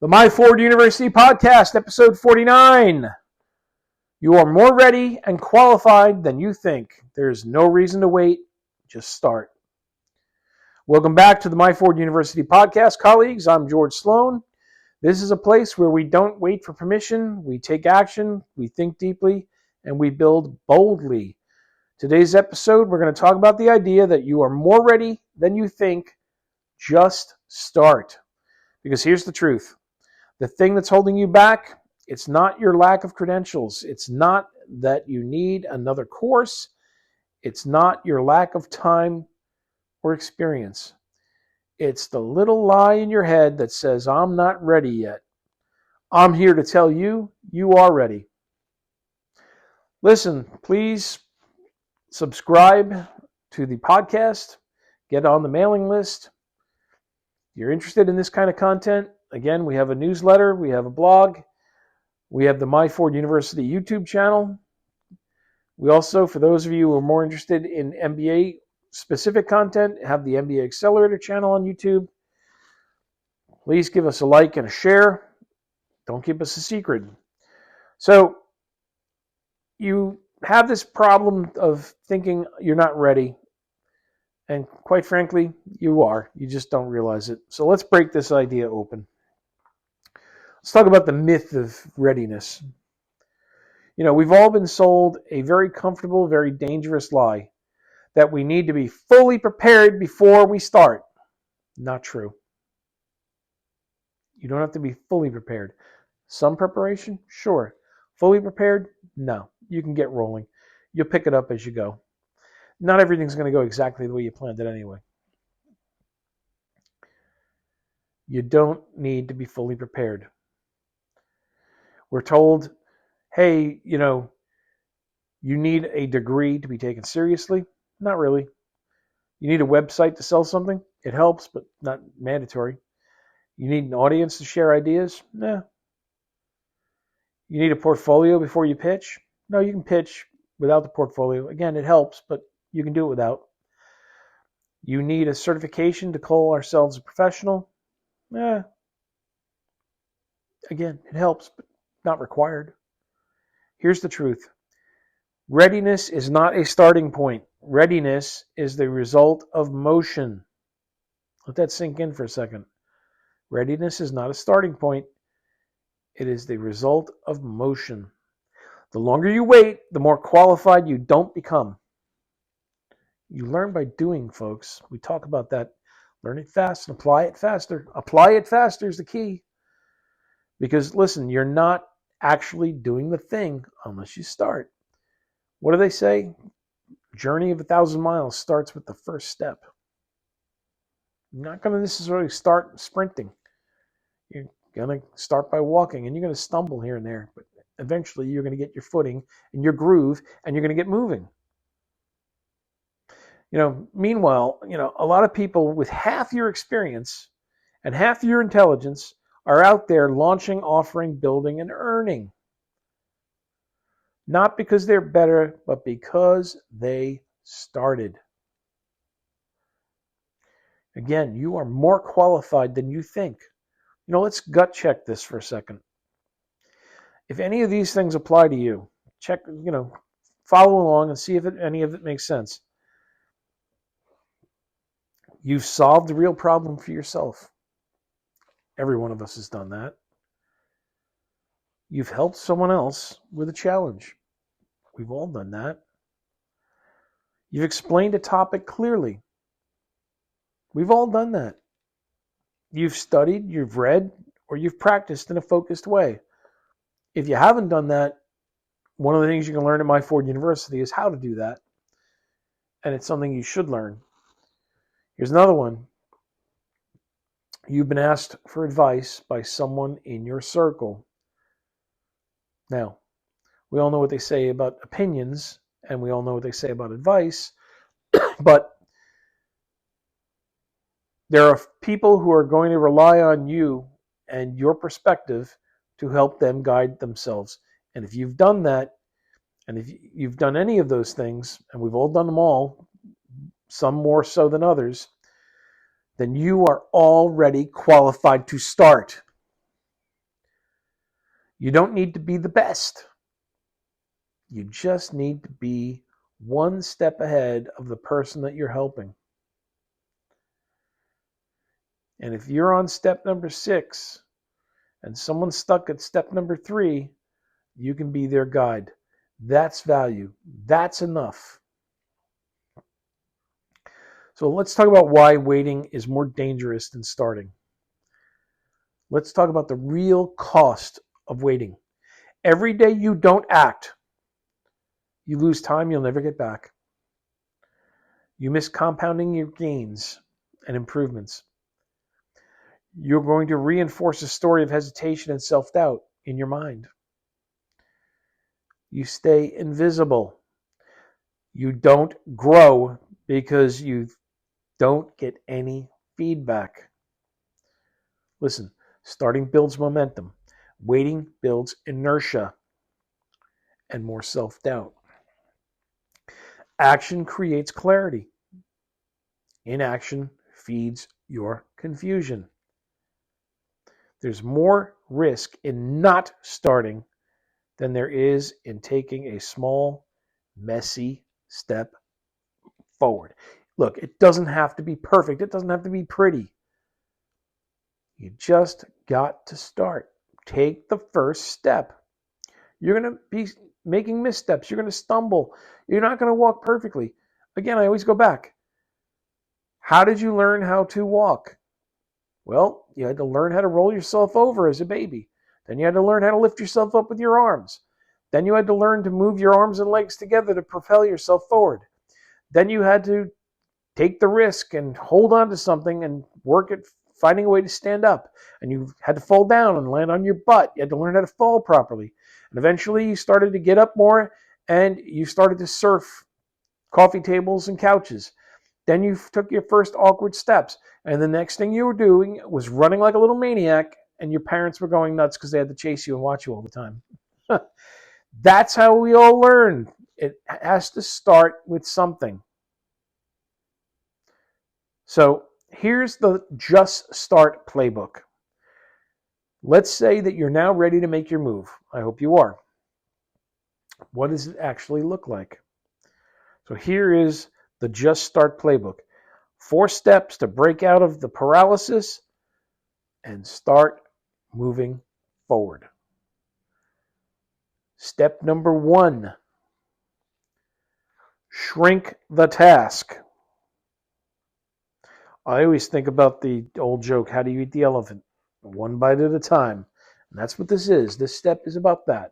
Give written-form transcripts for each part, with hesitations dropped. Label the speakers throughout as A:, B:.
A: The Myford University Podcast, episode 49. You are more ready and qualified than you think. There's no reason to wait. Just start. Welcome back to the Myford University Podcast, colleagues. I'm George Sloan. This is a place where we don't wait for permission. We take action, we think deeply, and we build boldly. Today's episode, we're going to talk about the idea that you are more ready than you think. Just start. Because here's the truth. The thing that's holding you back, it's not your lack of credentials. It's not that you need another course. It's not your lack of time or experience. It's the little lie in your head that says, I'm not ready yet. I'm here to tell you, you are ready. Listen, please subscribe to the podcast. Get on the mailing list. If you're interested in this kind of content, again, we have a newsletter, we have a blog, we have the Myford University YouTube channel. We also, for those of you who are more interested in MBA-specific content, have the MBA Accelerator channel on YouTube. Please give us a like and a share. Don't keep us a secret. So, you have this problem of thinking you're not ready. And quite frankly, you are. You just don't realize it. So let's break this idea open. Let's talk about the myth of readiness. You know, we've all been sold a very comfortable, very dangerous lie that we need to be fully prepared before we start. Not true. You don't have to be fully prepared. Some preparation? Sure. Fully prepared? No. You can get rolling. You'll pick it up as you go. Not everything's going to go exactly the way you planned it anyway. You don't need to be fully prepared. We're told, hey, you need a degree to be taken seriously. Not really. You need a website to sell something. It helps, but not mandatory. You need an audience to share ideas. Nah. You need a portfolio before you pitch. No, you can pitch without the portfolio. Again, it helps, but you can do it without. You need a certification to call ourselves a professional. Again, it helps, but not required. Here's the truth. Readiness is not a starting point. Readiness is the result of motion. Let that sink in for a second. Readiness is not a starting point. It is the result of motion. The longer you wait, the more qualified you don't become. You learn by doing, folks. We talk about that. Learn it fast and apply it faster. Apply it faster is the key. Because, listen, you're not actually doing the thing unless you start. What do they say? Journey of 1,000 miles starts with the first step. You're not going to necessarily start sprinting. You're going to start by walking, and you're going to stumble here and there. But eventually, you're going to get your footing and your groove, and you're going to get moving. Meanwhile, a lot of people with half your experience and half your intelligence are out there launching, offering, building, and earning. Not because they're better, but because they started. Again, you are more qualified than you think. Let's gut check this for a second. If any of these things apply to you, check, follow along and see if any of it makes sense. You've solved the real problem for yourself. Every one of us has done that. You've helped someone else with a challenge. We've all done that. You've explained a topic clearly. We've all done that. You've studied, you've read, or you've practiced in a focused way. If you haven't done that, one of the things you can learn at Myford University is how to do that. And it's something you should learn. Here's another one. You've been asked for advice by someone in your circle. Now, we all know what they say about opinions, and we all know what they say about advice, but there are people who are going to rely on you and your perspective to help them guide themselves. And if you've done that, and if you've done any of those things, and we've all done them all, some more so than others, then you are already qualified to start. You don't need to be the best. You just need to be one step ahead of the person that you're helping. And if you're on step number 6 and someone's stuck at step number 3, you can be their guide. That's value. That's enough. So let's talk about why waiting is more dangerous than starting. Let's talk about the real cost of waiting. Every day you don't act, you lose time you'll never get back. You miss compounding your gains and improvements. You're going to reinforce a story of hesitation and self-doubt in your mind. You stay invisible. You don't grow because you don't get any feedback. Listen, starting builds momentum. Waiting builds inertia and more self-doubt. Action creates clarity. Inaction feeds your confusion. There's more risk in not starting than there is in taking a small, messy step forward. Look, it doesn't have to be perfect. It doesn't have to be pretty. You just got to start. Take the first step. You're going to be making missteps. You're going to stumble. You're not going to walk perfectly. Again, I always go back. How did you learn how to walk? Well, you had to learn how to roll yourself over as a baby. Then you had to learn how to lift yourself up with your arms. Then you had to learn to move your arms and legs together to propel yourself forward. Then you had to take the risk and hold on to something and work at finding a way to stand up. And you had to fall down and land on your butt. You had to learn how to fall properly. And eventually you started to get up more and you started to surf coffee tables and couches. Then you took your first awkward steps. And the next thing you were doing was running like a little maniac, and your parents were going nuts because they had to chase you and watch you all the time. That's how we all learn. It has to start with something. So here's the Just Start playbook. Let's say that you're now ready to make your move. I hope you are. What does it actually look like? So here is the Just Start playbook. 4 steps to break out of the paralysis and start moving forward. Step number 1, shrink the task. I always think about the old joke, how do you eat the elephant? One bite at a time. And that's what this is. This step is about that.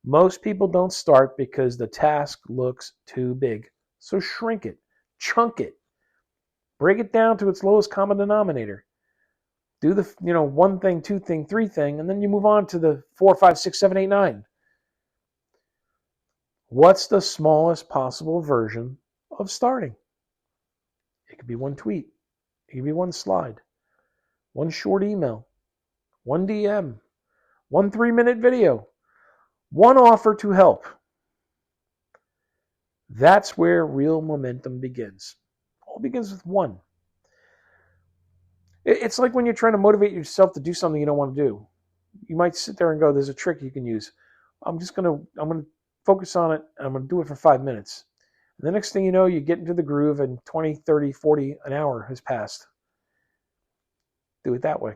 A: Most people don't start because the task looks too big. So shrink it, chunk it, break it down to its lowest common denominator. Do the 1 thing, 2 thing, 3 thing, and then you move on to the 4, 5, 6, 7, 8, 9. What's the smallest possible version of starting? It could be 1 tweet. It could be 1 slide, 1 short email, 1 DM, 1 3-minute video, 1 offer to help. That's where real momentum begins. It all begins with 1. It's like when you're trying to motivate yourself to do something you don't want to do. You might sit there and go, there's a trick you can use. I'm going to focus on it, and I'm going to do it for 5 minutes. And the next thing you know, you get into the groove, and 20, 30, 40, an hour has passed. Do it that way.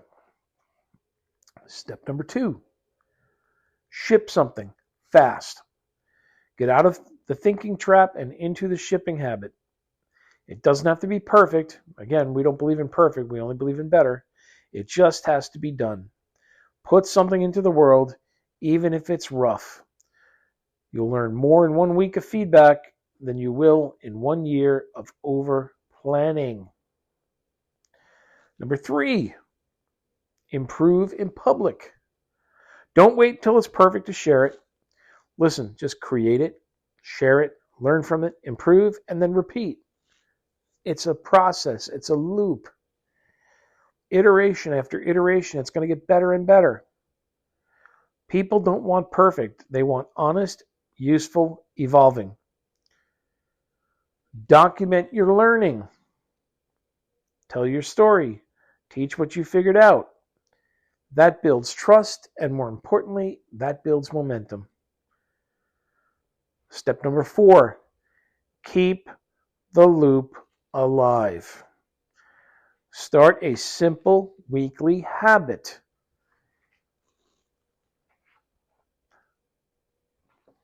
A: Step number 2, ship something fast. Get out of the thinking trap and into the shipping habit. It doesn't have to be perfect. Again, we don't believe in perfect. We only believe in better. It just has to be done. Put something into the world, even if it's rough. You'll learn more in 1 week of feedback than you will in 1 year of over-planning. Number 3, improve in public. Don't wait till it's perfect to share it. Listen, just create it, share it, learn from it, improve, and then repeat. It's a process. It's a loop. Iteration after iteration, it's going to get better and better. People don't want perfect. They want honest, useful, evolving. Document your learning. Tell your story. Teach what you figured out. That builds trust, and more importantly, that builds momentum. Step number 4, keep the loop alive. Start a simple weekly habit.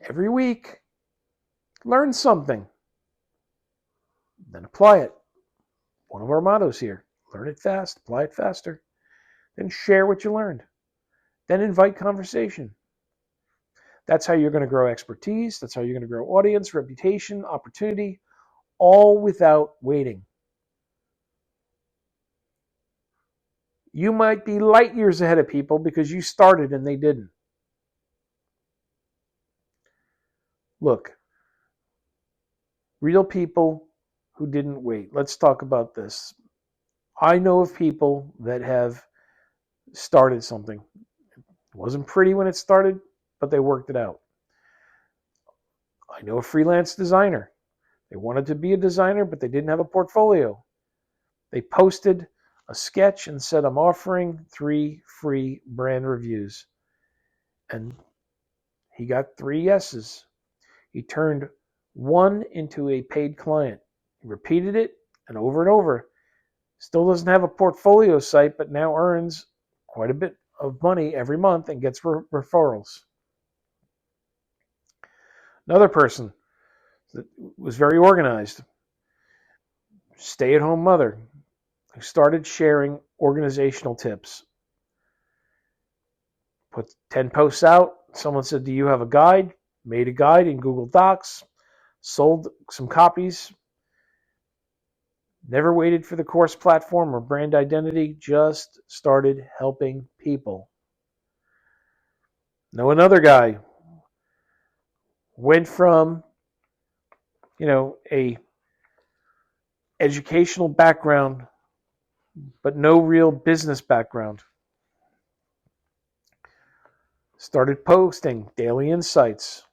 A: Every week, learn something, then apply it. One of our mottos here: learn it fast, apply it faster. Then share what you learned. Then invite conversation. That's how you're going to grow expertise. That's how you're going to grow audience, reputation, opportunity, all without waiting. You might be light years ahead of people because you started and they didn't. Look, real people who didn't wait. Let's talk about this. I know of people that have started something. It wasn't pretty when it started, but they worked it out. I know a freelance designer. They wanted to be a designer, but they didn't have a portfolio. They posted a sketch and said, I'm offering 3 free brand reviews. And he got 3 yeses. He turned 1 into a paid client. He repeated it and over. Still doesn't have a portfolio site, but now earns quite a bit of money every month and gets referrals. Another person that was very organized, stay-at-home mother, who started sharing organizational tips. Put 10 posts out. Someone said, do you have a guide? Made a guide in Google Docs, sold some copies. Never waited for the course platform or brand identity, just started helping people. Know another guy went from, a educational background, but no real business background. Started posting daily insights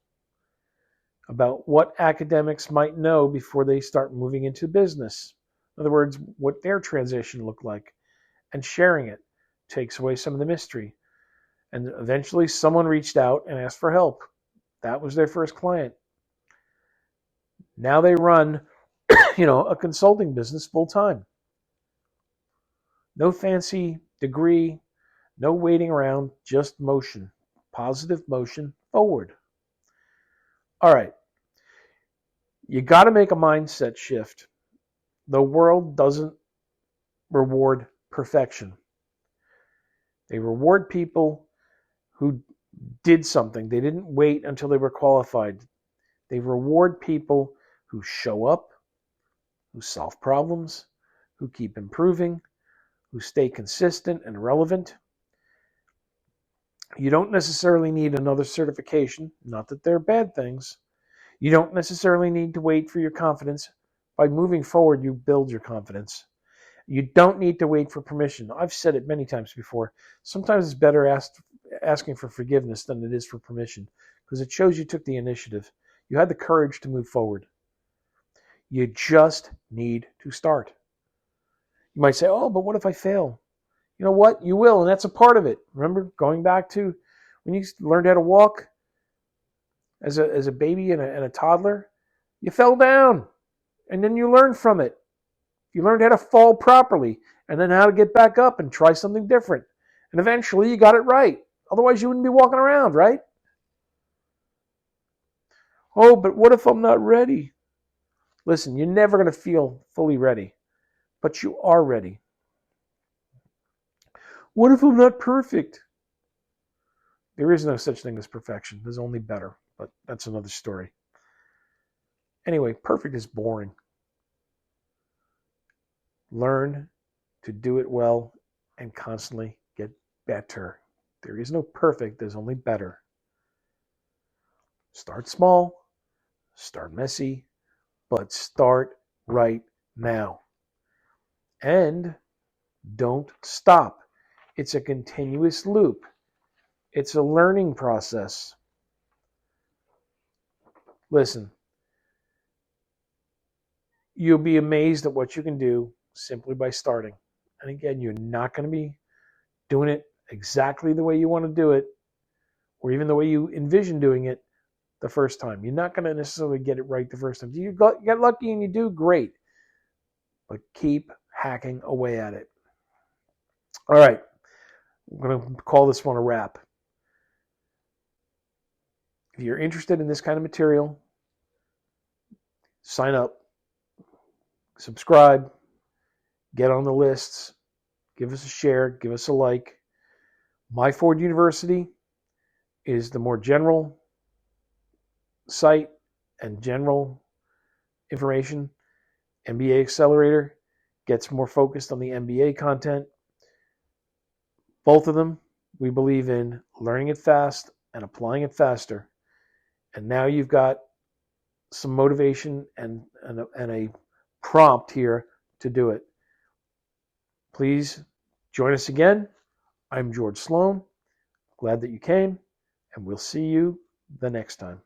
A: about what academics might know before they start moving into business. In other words, what their transition looked like, and sharing it takes away some of the mystery. And eventually someone reached out and asked for help. That was their first client. Now they run, a consulting business full time. No fancy degree, no waiting around, just motion. Positive motion forward. All right. You got to make a mindset shift. The world doesn't reward perfection. They reward people who did something. They didn't wait until they were qualified. They reward people who show up, who solve problems, who keep improving, who stay consistent and relevant. You don't necessarily need another certification, not that they're bad things. You don't necessarily need to wait for your confidence. By moving forward, you build your confidence. You don't need to wait for permission. I've said it many times before. Sometimes it's better asking for forgiveness than it is for permission, because it shows you took the initiative. You had the courage to move forward. You just need to start. You might say, oh, but what if I fail? You know what? You will, and that's a part of it. Remember going back to when you learned how to walk as a baby and a toddler? You fell down, and then you learned from it. You learned how to fall properly, and then how to get back up and try something different. And eventually you got it right. Otherwise you wouldn't be walking around, right? Oh, but what if I'm not ready? Listen, you're never going to feel fully ready, but you are ready. What if I'm not perfect? There is no such thing as perfection. There's only better, but that's another story. Anyway, perfect is boring. Learn to do it well and constantly get better. There is no perfect, there's only better. Start small, start messy, but start right now. And don't stop. It's a continuous loop. It's a learning process. Listen, you'll be amazed at what you can do simply by starting. And again, you're not going to be doing it exactly the way you want to do it, or even the way you envision doing it the first time. You're not going to necessarily get it right the first time. You get lucky and you do, great. But keep hacking away at it. All right. I'm going to call this one a wrap. If you're interested in this kind of material, sign up, subscribe, get on the lists, give us a share, give us a like. Myford University is the more general site and general information. MBA Accelerator gets more focused on the MBA content. Both of them, we believe in learning it fast and applying it faster. And now you've got some motivation and a prompt here to do it. Please join us again. I'm George Sloan. Glad that you came, and we'll see you the next time.